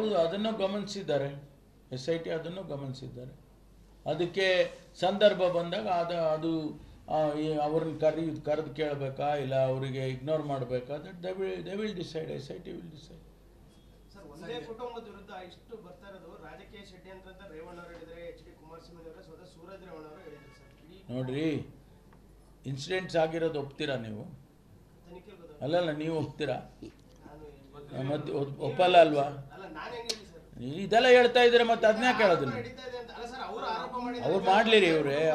ಹೌದು, ಅದನ್ನು ಗಮನಿಸಿದ್ದಾರೆ. SIT ಅದನ್ನು ಗಮನಿಸಿದ್ದಾರೆ. ಅದಕ್ಕೆ ಸಂದರ್ಭ ಬಂದಾಗ ಅದು ಅವ್ರನ್ನ ಕರೆದು ಕೇಳಬೇಕಾ ಇಲ್ಲ ಅವರಿಗೆ ಇಗ್ನೋರ್ ಮಾಡಬೇಕಾ, that they will decide. SIT will decide. Sir, ಒಂದೇ ಕುಟುಂಬದ ವಿರುದ್ಧ ಇಷ್ಟು ಬರ್ತಾ ಇರೋದು ರಾಜಕೀಯ ಷಡ್ಯಂತ್ರ ಅಂತ ರೇವಣ್ಣ ಅವರು ಹೇಳಿದರೆ, HD ಕುಮಾರಸ್ವಾಮಿ ಅವರೇ ಸ್ವತಃ ಸೂರಜ್ ರೇವಣ್ಣ ಅವರು ಹೇಳಿದ್ರು ಸರ್. ನೋಡ್ರಿ, ಇನ್ಸಿಡೆಂಟ್ಸ್ ಆಗಿರೋದು ಒಪ್ತೀರಾ ನೀವು? ಅಲ್ಲಲ್ಲ, ನೀವು ಒಪ್ತೀರಾ? ಮತ್ತೆ ಒಪ್ಪಲ್ಲ ಅಲ್ವಾ? ಇದೆಲ್ಲ ಹೇಳ್ತಾ ಇದ್ರೆ ಮತ್ತೆ ಅದನ್ನೇ ಕೇಳೋದು. ಅವ್ರು ಮಾಡಲಿ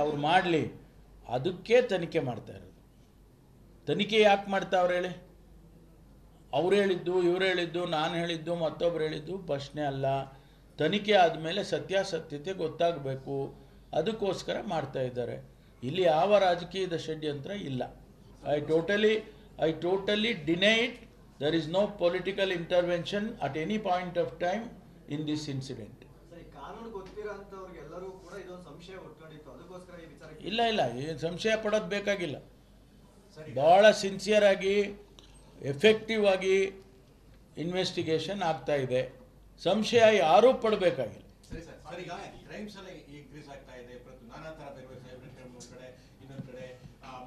ಅವ್ರು ಮಾಡಲಿ. ಅದಕ್ಕೆ ತನಿಖೆ ಮಾಡ್ತಾ ಇರೋದು. ತನಿಖೆ ಯಾಕೆ ಮಾಡ್ತಾವ್ರು ಹೇಳಿ? ಅವ್ರು ಹೇಳಿದ್ದು, ಇವ್ರು ಹೇಳಿದ್ದು, ನಾನು ಹೇಳಿದ್ದು, ಮತ್ತೊಬ್ರು ಹೇಳಿದ್ದು ಪ್ರಶ್ನೆ ಅಲ್ಲ. ತನಿಖೆ ಆದಮೇಲೆ ಸತ್ಯಾಸತ್ಯತೆ ಗೊತ್ತಾಗಬೇಕು, ಅದಕ್ಕೋಸ್ಕರ ಮಾಡ್ತಾ ಇದ್ದಾರೆ. ಇಲ್ಲಿ ಯಾವ ರಾಜಕೀಯದ ಷಡ್ಯಂತ್ರ ಇಲ್ಲ. I totally deny it. There is no political intervention at any point of time in this incident. ಇಲ್ಲ, ಏನು ಸಂಶಯ ಪಡೋದು ಬೇಕಾಗಿಲ್ಲ. ಭಾಳ ಸಿನ್ಸಿಯರ್ ಆಗಿ ಎಫೆಕ್ಟಿವ್ ಆಗಿ ಇನ್ವೆಸ್ಟಿಗೇಷನ್ ಆಗ್ತಾ ಇದೆ. ಸಂಶಯ ಯಾರೂ ಪಡಬೇಕಾಗಿಲ್ಲ.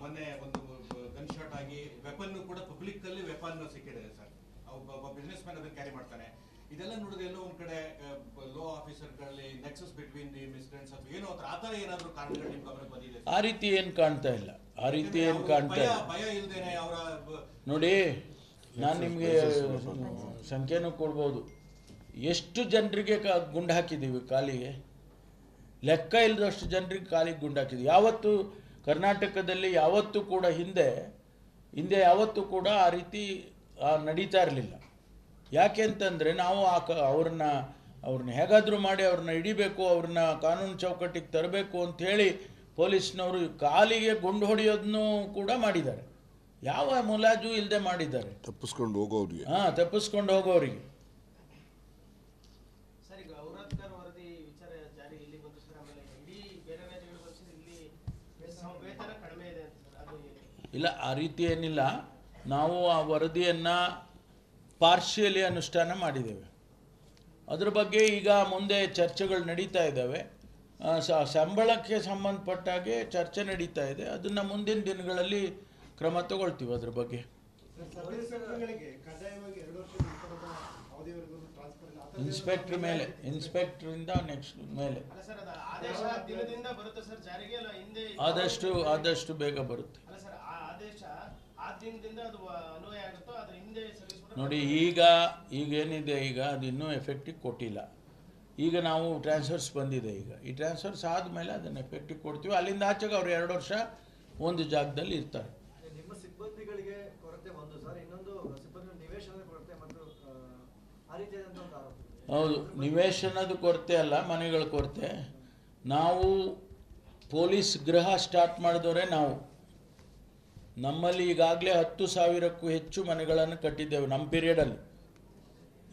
ಮೊನ್ನೆ ಒಂದು ಗನ್ ಶಾಟ್ ಆಗಿ ವೆಪನ್ ಕೂಡ ಪಬ್ಲಿಕ್ ಅಲ್ಲಿ ವೆಪನ್ ಸಿಕ್ಕಿದೆ ಸರ್. ಒಬ್ಬ ಬಿಸ್ನೆಸ್ ಮ್ಯಾನ್ ಅದನ್ನು ಕ್ಯಾರಿ ಮಾಡ್ತಾನೆ. ಇದೆಲ್ಲ ನೋಡಿದ್ರೆ ಎಲ್ಲೋ ಒಂದ್ ಕಡೆ ಲೋ ಆಫೀಸರ್ಗಳಲ್ಲಿ ನೆಕ್ಸಸ್ ಬಿಟ್ವೀನ್ ದಿ ಮಿಸ್ಟೆನ್ಸ್ ಅಥವಾ ಏನೋ ಆ ಥರ ಏನಾದರೂ ಕಾರಣಗಳು ನಿಮ್ಮ ಗಮನಕ್ಕೆ ಬಂದಿದೆ? ಆ ರೀತಿ ಏನು ಕಾಣ್ತಾ ಇಲ್ಲ. ಭಯ ಇಲ್ದೇನೆ ಅವರ ನೋಡಿ, ನಾನು ನಿಮಗೆ ಸಂಖ್ಯೆನೂ ಕೊಡ್ಬೋದು. ಎಷ್ಟು ಜನರಿಗೆ ಗುಂಡು ಹಾಕಿದ್ದೀವಿ ಕಾಲಿಗೆ, ಲೆಕ್ಕ ಇಲ್ಲದಷ್ಟು ಜನರಿಗೆ ಕಾಲಿಗೆ ಗುಂಡು ಹಾಕಿದ್ದೀವಿ. ಯಾವತ್ತು ಕರ್ನಾಟಕದಲ್ಲಿ ಯಾವತ್ತೂ ಕೂಡ ಹಿಂದೆ ಯಾವತ್ತೂ ಕೂಡ ಆ ರೀತಿ ನಡೀತಾ ಇರಲಿಲ್ಲ. ಯಾಕೆ ಅಂತಂದರೆ ನಾವು ಅವ್ರನ್ನ ಹೇಗಾದರೂ ಮಾಡಿ ಅವ್ರನ್ನ ಹಿಡಿಬೇಕು, ಅವ್ರನ್ನ ಕಾನೂನು ಚೌಕಟ್ಟಿಗೆ ತರಬೇಕು ಅಂಥೇಳಿ ಪೊಲೀಸ್ನವರು ಕಾಲಿಗೆ ಗುಂಡು ಹೊಡೆಯೋದನ್ನು ಕೂಡ ಮಾಡಿದ್ದಾರೆ. ಯಾವ ಮುಲಾಜು ಇಲ್ಲದೆ ಮಾಡಿದ್ದಾರೆ. ತಪ್ಪಿಸ್ಕೊಂಡು ಹೋಗೋರಿಗೆ. ತಪ್ಪಿಸ್ಕೊಂಡು ಹೋಗೋರಿಗೆ. ಇಲ್ಲ, ಆ ರೀತಿ ಏನಿಲ್ಲ. ನಾವು ಆ ವರದಿಯನ್ನು ಪಾರ್ಷಿಯಲಿ ಅನುಷ್ಠಾನ ಮಾಡಿದ್ದೇವೆ. ಅದ್ರ ಬಗ್ಗೆ ಈಗ ಮುಂದೆ ಚರ್ಚೆಗಳು ನಡೀತಾ ಇದ್ದಾವೆ. ಸಂಬಳಕ್ಕೆ ಸಂಬಂಧಪಟ್ಟಾಗೆ ಚರ್ಚೆ ನಡೀತಾ ಇದೆ. ಅದನ್ನು ಮುಂದಿನ ದಿನಗಳಲ್ಲಿ ಕ್ರಮ ತಗೊಳ್ತೀವಿ. ಅದ್ರ ಬಗ್ಗೆ ಇನ್ಸ್ಪೆಕ್ಟ್ರಿಂದ ನೆಕ್ಸ್ಟ್ ಮೇಲೆ ಆದಷ್ಟು ಬೇಗ ಬರುತ್ತೆ. ನೋಡಿ, ಈಗೇನಿದೆ, ಈಗ ಅದು ಇನ್ನೂ ಎಫೆಕ್ಟಿವ್ ಕೊಟ್ಟಿಲ್ಲ. ಈಗ ನಾವು ಟ್ರಾನ್ಸ್ಫರ್ಸ್ ಬಂದಿದೆ. ಈಗ ಈ ಟ್ರಾನ್ಸ್ಫರ್ಸ್ ಆದಮೇಲೆ ಅದನ್ನು ಎಫೆಕ್ಟಿವ್ ಕೊಡ್ತೀವಿ. ಅಲ್ಲಿಂದ ಆಚೆಗೆ ಅವರು 2 ವರ್ಷ ಒಂದು ಜಾಗದಲ್ಲಿ ಇರ್ತಾರೆ. ನಿಮ್ಮ ಸಿಬ್ಬಂದಿಗಳಿಗೆ ಕೊರತೆ ಒಂದು ಸರ್, ಇನ್ನೊಂದು ಸಿಬ್ಬಂದಿ ನಿವೇಶನದ ಕೊರತೆ ಮತ್ತು ಆ ರೀತಿಯಾದಂಥ ಒಂದು ಆರೋಪ. ಹೌದು, ನಿವೇಶನದ ಕೊರತೆ ಅಲ್ಲ, ಮನೆಗಳ ಕೊರತೆ. ನಾವು ಪೊಲೀಸ್ ಗೃಹ ಸ್ಟಾರ್ಟ್ ಮಾಡಿದವರೇ ನಾವು. ನಮ್ಮಲ್ಲಿ ಈಗಾಗಲೇ 10,000ಕ್ಕೂ ಹೆಚ್ಚು ಮನೆಗಳನ್ನು ಕಟ್ಟಿದ್ದೇವೆ ನಮ್ಮ ಪೀರಿಯಡಲ್ಲಿ.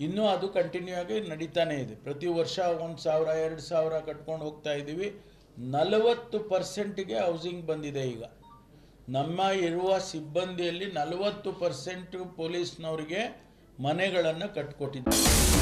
ಇನ್ನೂ ಅದು ಕಂಟಿನ್ಯೂ ಆಗಿ ನಡೀತಾನೇ ಇದೆ. ಪ್ರತಿ ವರ್ಷ 1,000 2,000 ಕಟ್ಕೊಂಡು ಹೋಗ್ತಾ ಇದ್ದೀವಿ. 40%ಗೆ ಹೌಸಿಂಗ್ ಬಂದಿದೆ. ಈಗ ನಮ್ಮ ಇರುವ ಸಿಬ್ಬಂದಿಯಲ್ಲಿ 40% ಪೊಲೀಸ್ನವರಿಗೆ ಮನೆಗಳನ್ನು ಕಟ್ಟಿಕೊಟ್ಟಿದ್ದಾರೆ.